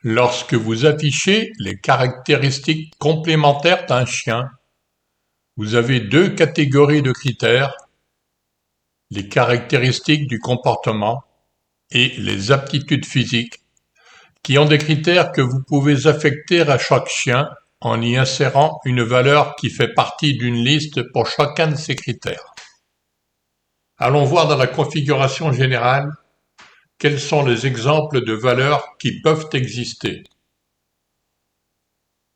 Lorsque vous affichez les caractéristiques complémentaires d'un chien, vous avez deux catégories de critères, les caractéristiques du comportement et les aptitudes physiques, qui ont des critères que vous pouvez affecter à chaque chien en y insérant une valeur qui fait partie d'une liste pour chacun de ces critères. Allons voir dans la configuration générale quels sont les exemples de valeurs qui peuvent exister.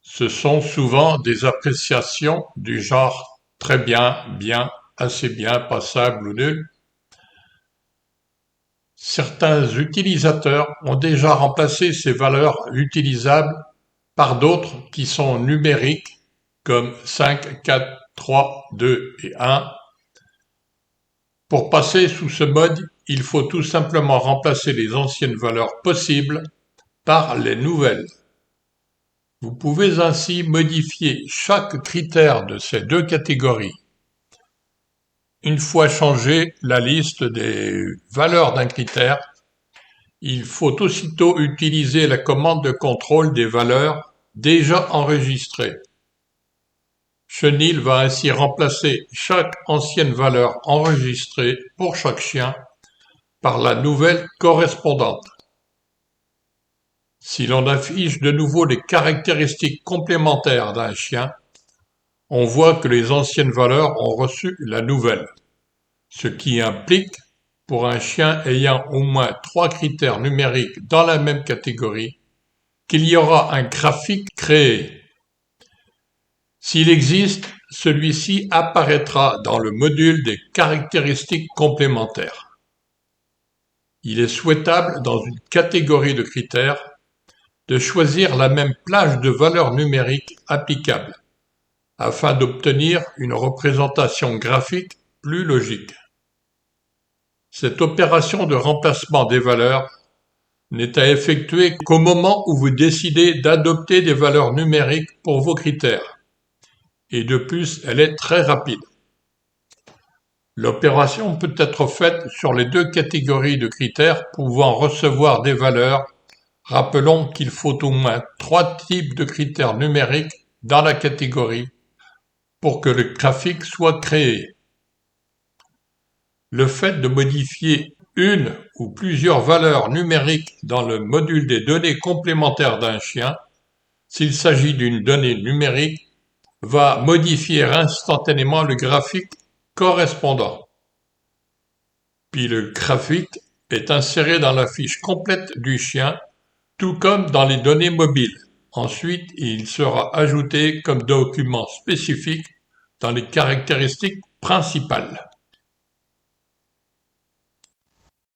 Ce sont souvent des appréciations du genre très bien, bien, assez bien, passable ou nul. Certains utilisateurs ont déjà remplacé ces valeurs utilisables par d'autres qui sont numériques comme 5, 4, 3, 2 et 1. Pour passer sous ce mode, il faut tout simplement remplacer les anciennes valeurs possibles par les nouvelles. Vous pouvez ainsi modifier chaque critère de ces deux catégories. Une fois changée la liste des valeurs d'un critère, il faut aussitôt utiliser la commande de contrôle des valeurs déjà enregistrées. Chenil va ainsi remplacer chaque ancienne valeur enregistrée pour chaque chien par la nouvelle correspondante. Si l'on affiche de nouveau les caractéristiques complémentaires d'un chien, on voit que les anciennes valeurs ont reçu la nouvelle, ce qui implique, pour un chien ayant au moins 3 critères numériques dans la même catégorie, qu'il y aura un graphique créé. S'il existe, celui-ci apparaîtra dans le module des caractéristiques complémentaires. Il est souhaitable, dans une catégorie de critères, de choisir la même plage de valeurs numériques applicables, afin d'obtenir une représentation graphique plus logique. Cette opération de remplacement des valeurs n'est à effectuer qu'au moment où vous décidez d'adopter des valeurs numériques pour vos critères. Et de plus, elle est très rapide. L'opération peut être faite sur les deux catégories de critères pouvant recevoir des valeurs. Rappelons qu'il faut au moins 3 types de critères numériques dans la catégorie pour que le graphique soit créé. Le fait de modifier une ou plusieurs valeurs numériques dans le module des données complémentaires d'un chien, s'il s'agit d'une donnée numérique, va modifier instantanément le graphique correspondant. Puis le graphique est inséré dans la fiche complète du chien, tout comme dans les données mobiles. Ensuite, il sera ajouté comme document spécifique dans les caractéristiques principales.